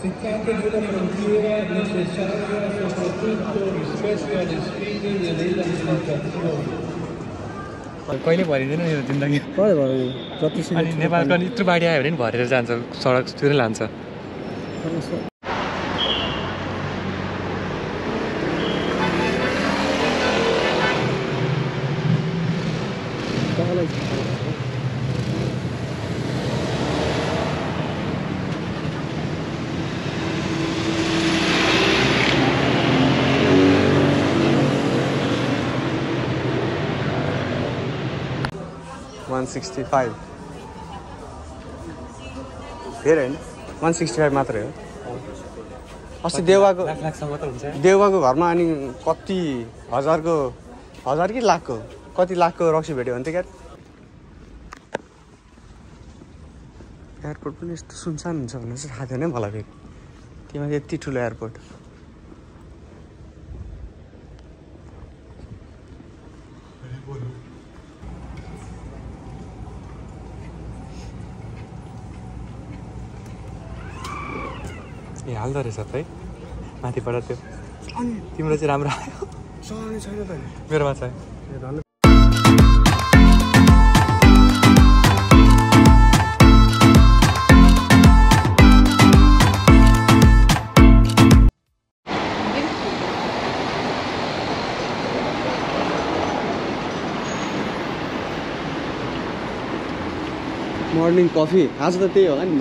Si tratta di una frontiera necessaria soprattutto rispetto alle sfide dell'elettrificazione. कहिले भरिँदैन यो जिन्दगी कहिले भयो जति अनि नेपालको नि यत्रो बाढी आयो भने नि भरेर जान्छ सडकतिर लान्छ $165 फेरि होइन 165 मात्रै हो अस्ति देउवाको घरमा अनि कति हजार कि लाखको कति लाखको रक्सी भेट्यो भने त क्या एयरपोर्ट पनि यस्तो सुनसान हुन्छ भनेर चाहिँ थाहा थिएन मलाई फेरि त्यहाँ यति ठुलो एयरपोर्ट ए हाल्दो रहेछ त है माथिबाट त्यो अनि तिम्रो चाहिँ राम्रो आयो छैन त मेरोमा छ मर्निङ कफी आज त त्यही होला नि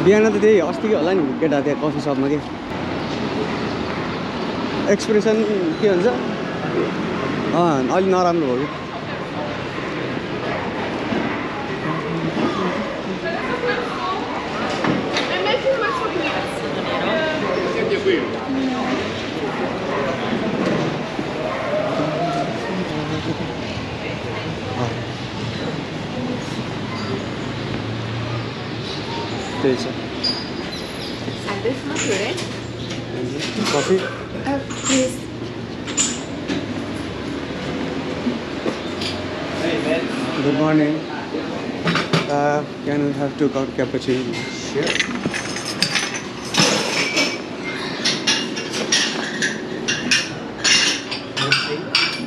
बिहान त त्यही अस्तिकै होला नि केटा त्यहाँ कफी सपमा के एक्सप्रेसन के भन्छ अलि नराम्रो भयो त्यही छ coffee Please. Good morning. Can we have 2 cup cappuccino? Sure.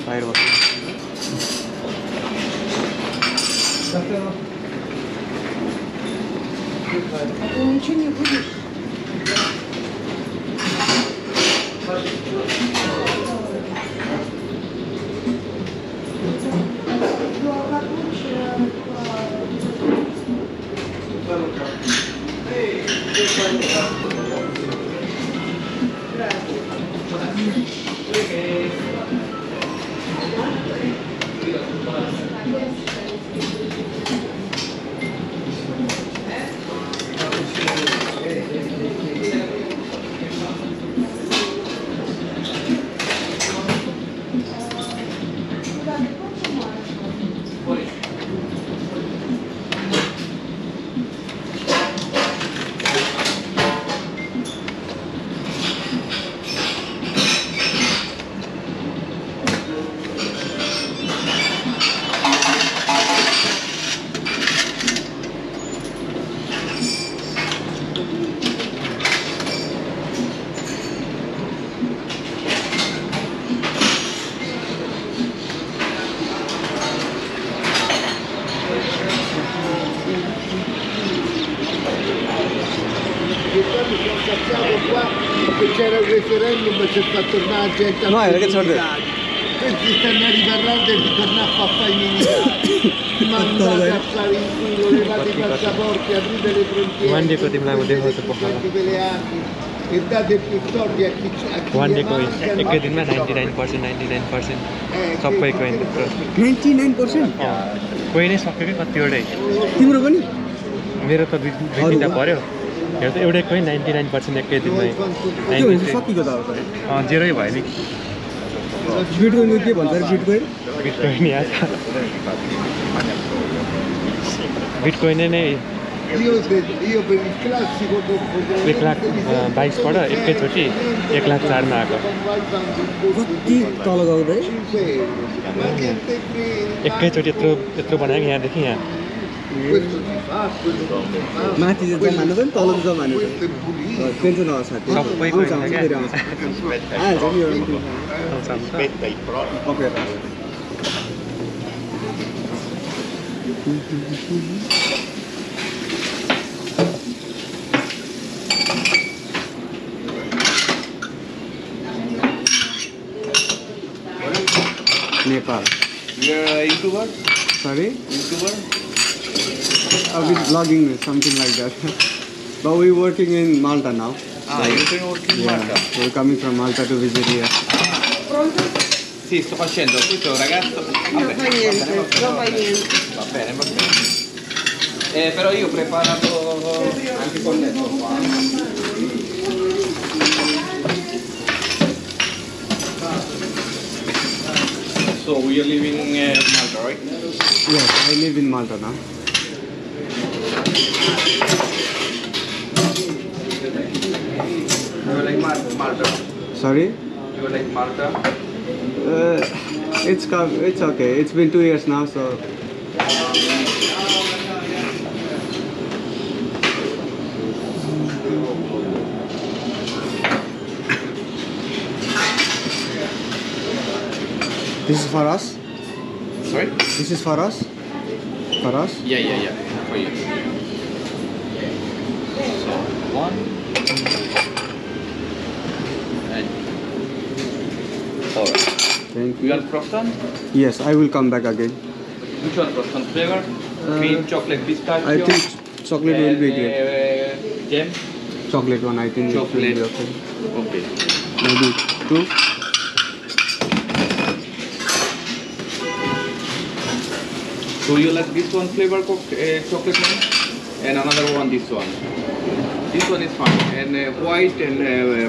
Firework. Ты ничего не будешь? C'era il referendum e c'è fatto tornare gente a questi stanno riparando e ritornare a fare i militari mandate a fare in culo, levate i passaporti, aprite le frontiere per le armi e date più soldi a chi एकै दिनमा 99% सबैको 99%? कोही नै सक्यो कि कतिवटै तिम्रो पनि मेरो त दुई तिनवटा पर्यो हेर त एउटै कोही 99% एकै दिनमै सकिएको त जेरै भयो नि बिटकोइनको के भन्छ बिटकोइन याद बिटकोइन नै io per il classico 1,22,000बाट एकैचोटि 1,04,000 मा आएको कति तल गयो एकैचोटि यत्रो बनाएको यहाँदेखि यहाँ Ah, quello no. माथि चाहिँ जमानु पनि तल जमानु Questo è pulito. ट्रेन चाहिँ नआउँछ सबै आउँछ आउँछ फेरि आउँछ हाल्छ नि यो Aspetta i pro. पक्रेर Nepal You're a YouTuber? Sorry? YouTuber? I'll be vlogging something like that. But we're working in Malta now. You've been working in Malta? We're coming from Malta to visit here. Sì, sto facendo questo ragazzo. Non fa niente, non fa niente. Va bene, va bene. Però io ho preparato anche con me qua. So you're living in Malta, right? Yes, I live in Malta now. You like Malta? Sorry? You like Malta? It's okay. It's been 2 years now, so this is for us. Sorry? This is for us. For us. Yeah. For you. So, one. And. Alright. Thank You you. want croissant? Yes, I will come back again. Which one croissant flavor? Cream, chocolate, pistachio? I think chocolate will be great. Jam? Chocolate one, I think. Chocolate. It will be okay. Okay. Maybe 2. So you like this one flavor chocolate one? And another one this one. This one is fine. And white and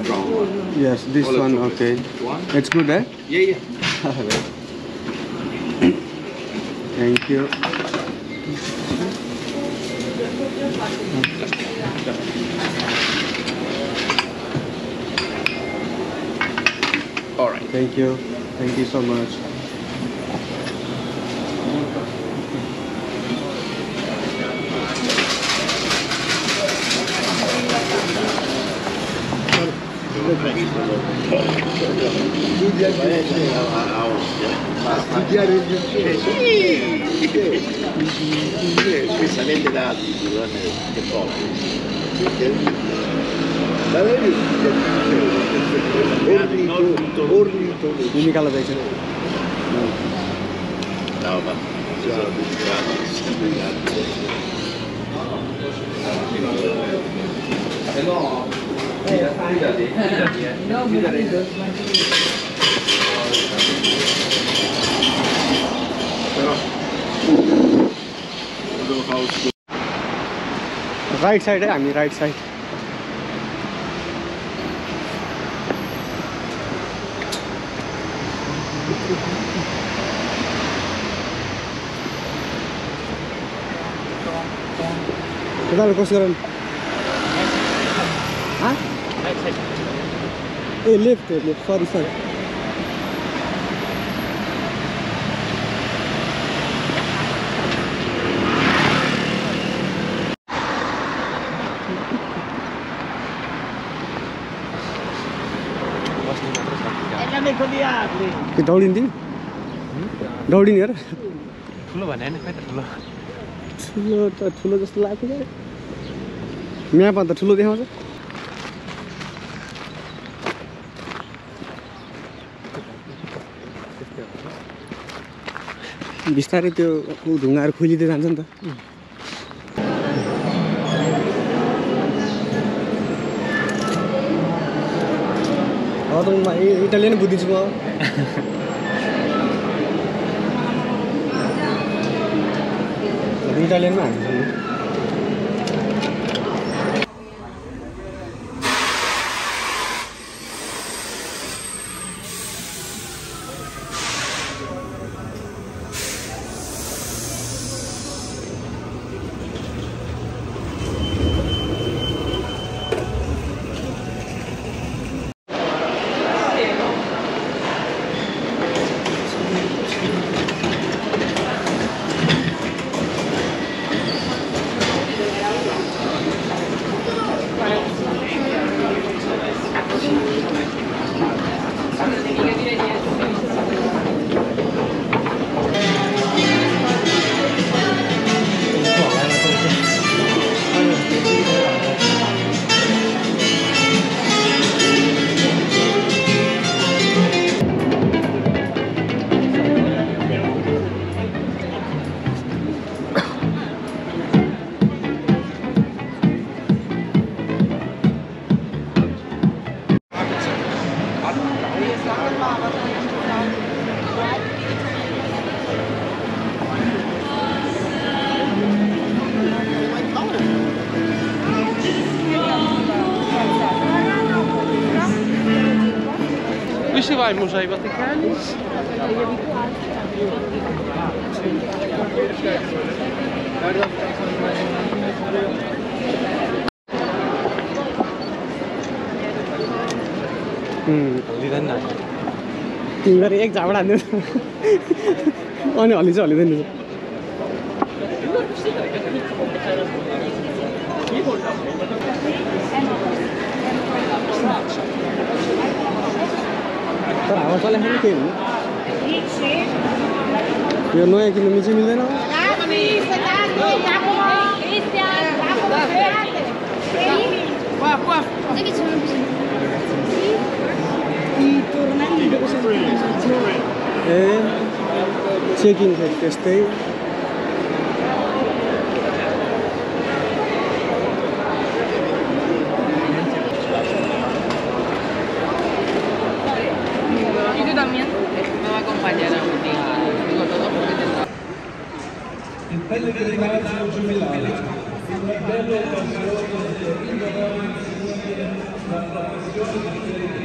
brown one. Yes, this All of one. chocolate. Okay. One? It's good, eh? Yeah. Thank you. Alright. Thank you. Thank you so much. Studiare il francese? Sì, specialmente da altri, che poco. Ma lei ornitologo. निकाल्न जाइछ No, ma ci sono Se no, fidati. Right side है हामी right side Kita kos sekarang. Hah? Left. Sorry. Cái दौडिन्थ्यो दौडिने हेर ठुलो भने हैन खै त ठुलो ठुलो जस्तो लाग्यो म्यापमा त ठुलो देखाउँछ बिस्तारै त्यो ढुङ्गाहरू खोलिँदै जान्छ नि त इटालियन बुझिदिन्छु म इटालियनमा हाल्छु você vai ao Museu Vaticano? तिमीलाई एक झापड हान्नु अनि हल्ली चाहिँ हल्लिँदैन तर हावा चले खाने केही हुनु यो नयाँ किन्नु मिल्छ मिल्दैन ए चेकिङ थियो त्यस्तै Il pellegrinaggio giubilare, una bella occasione per rinnovare insieme la professione di fede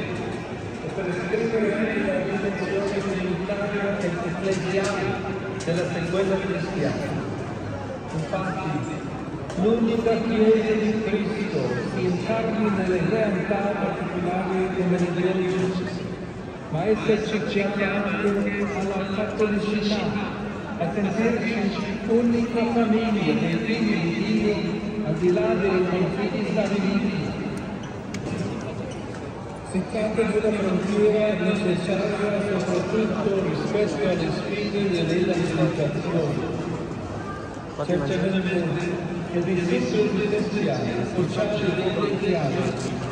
e per esprimere anche la dimensione comunitaria e ecclesiale della sequela cristiana. Infatti, l'unica Chiesa di Cristo si incarna nelle realtà particolari come le diocesi, ma essa ci chiama alla cattolicità, a sentirci unica famiglia dei figli di Dio al di là dei confini stabiliti. Si tratta di una frontiera necessaria soprattutto rispetto alle sfide dell'evangelizzazione. Certamente l'edificio celestiale, sociale ed ecclesiale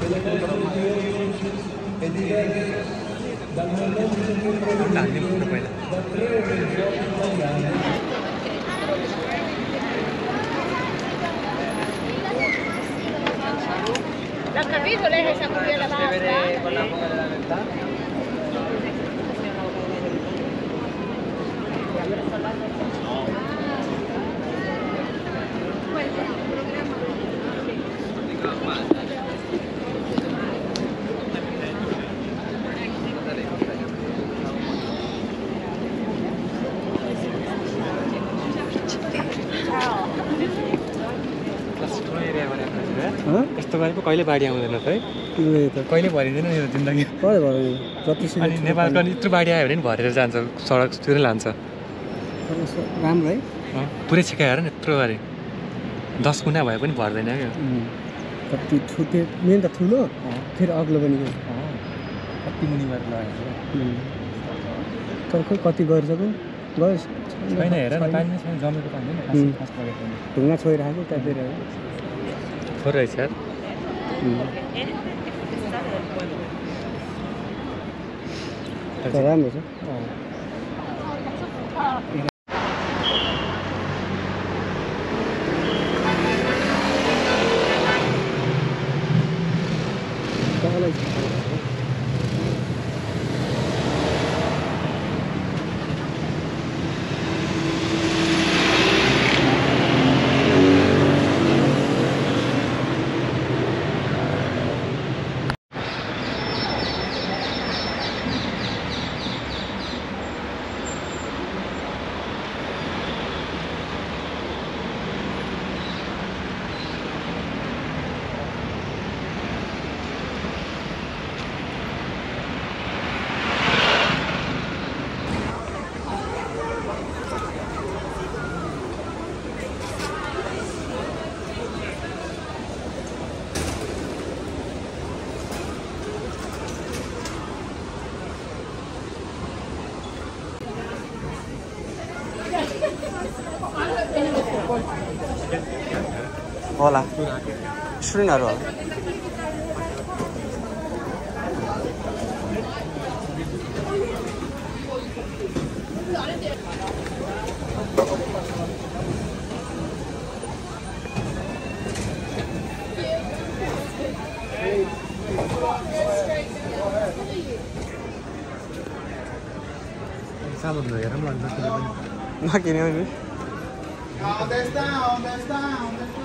delle nostre diocesi è diverso dal momento in cui proviene da 3 regioni italiane. L'ha capito lei che sa qui alla basta? यस्तो गरेको कहिले बाढी आउँदैन त है कहिले भरिँदैन यो जिन्दगी कहिले भयो जतिसुकै अनि नेपालको यत्रो बाढी आयो भने नि भरेर जान्छ सडकतिर लान्छ राम्रो है पुरै छेकाइ हेर न यत्रो गरे 10 गुणा भए पनि भर्दैन क्या कति ठुलो मेन त ठुलो फेरि अग्लो पनि कति मुनि गरेर लगाएको तर खोइ कति गर्छ पनि गयोस् छैन हेर न पानी छैन जमेको पानी होइन खास परेको ढुङ्गा छोइराखेको त्यहाँ फेरि थोर रहेछ यार राम्रो छ होला स्टुडेन्टहरु होला सामान हेरौँ नकिने नि ¿Dónde está? ¿Dónde está? ¿Dónde está?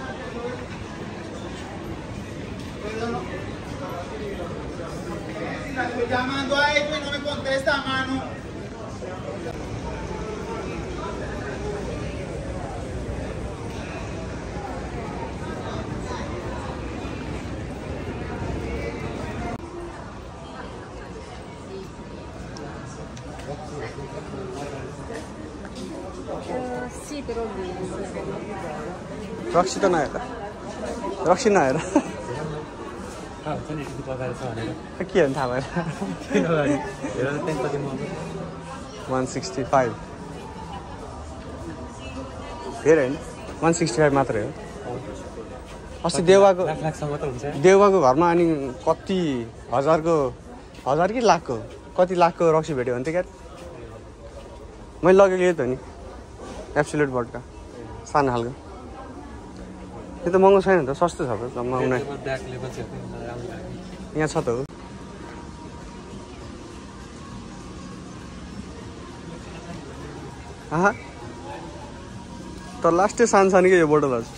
Estoy llamando a esto y no me contesta, mano. Sì, però रक्सी त नहेर रक्सी नहेर के हो थाहा भएन 165 धेरै होइन 165 मात्रै हो अस्ति देउवाको घरमा अनि कति हजार कि लाखको कति लाखको रक्सी भेट्यो भने त क्या मैले लगेको त नि एब्सोल्युट भड्का सानो खालको यो त महँगो छैन त सस्तो छ त जम्मा यहाँ छ त हो आहा तर लास्टै सानसानो यो बोतल हजुर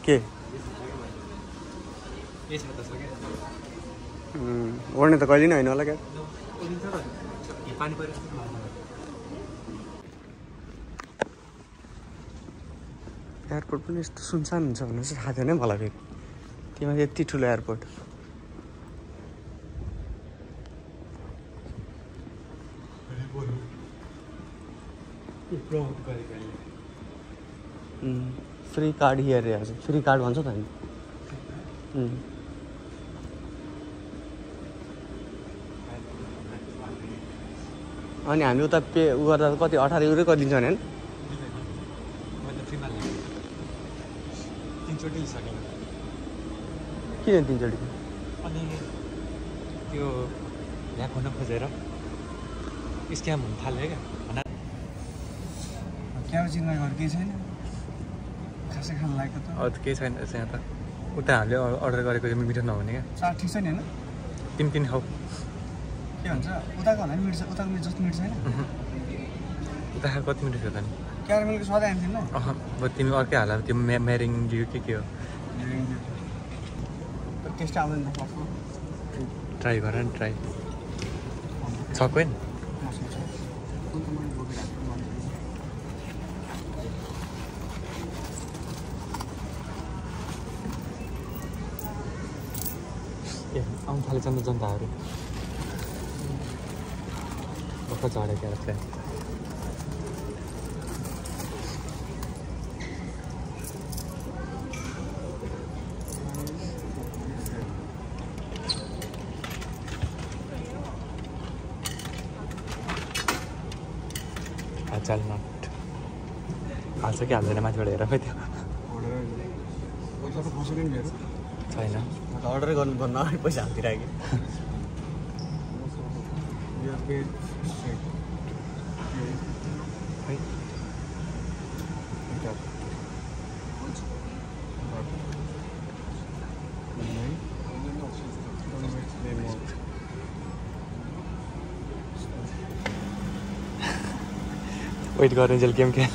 के ओड्ने त कहिले नै होइन होला क्या एयरपोर्ट पनि यस्तो सुनसान हुन्छ भनेर चाहिँ थाहा थिएन मलाई फेरि त्यहीमा यति ठुलो एयरपोर्ट फ्री कार्ड हियर हजुर फ्री कार्ड भन्छ त होइन अनि हामी उता पे उ गर्दा कति 18 € कति दिन्छ भने किन 3 चोटि अनि त्यो ल्याक हुन खोजेर स्क्याम हुन थाल्यो क्या क्याउचिनमा घर केही छैन खासै खान लागेको त अरू केही छैन यहाँ त उता हामीले अर्डर गरेको चाहिँ मिठो नहुने क्या चाट ठिक छ नि होइन तिन खाऊ के भन्छ उताको भन्दा मिठो छ उताको मिठो जस्तो मिठो छैन उता कति मिठो छ त नि क्यारामेलको स्वादै आउँथेन न तिमी अर्कै हाल त्यो म्यारिङ डिउ के हो टेस्ट आउँदैन ट्राई गर नि ट्राई छ कोही ए आउनु थालेछ नि जनताहरू भर्खर झऱ्यो क्या प्लान चल नट हाल्छ कि हाल्दैन माथिबाट हेर खै त्यो छैन अर्डरै गर्नुपर्ने पैसा हालिदिइराखेँ वेट गर्ने जेल गेम क्या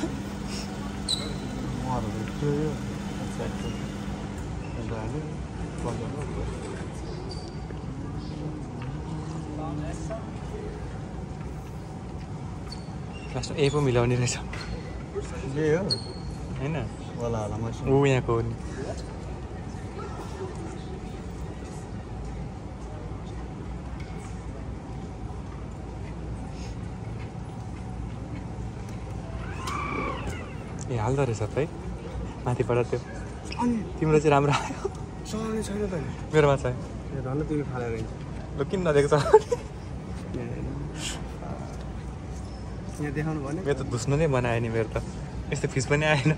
लास्टमा ए पो मिलाउने रहेछ होइन ऊ यहाँको हो नि ए हाल्दो रहेछ त है माथिबाट त्यो तिम्रो चाहिँ राम्रो आयो छैन त मेरोमा छ धन्न तिमी फालेर ल किन नदिएको छ यहाँ देखाउनु भने मेरो त धुस्नु नै बनायो नि मेरो त यस्तो फिस पनि आएन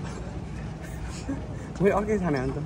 मैले अर्कै खाने अन्त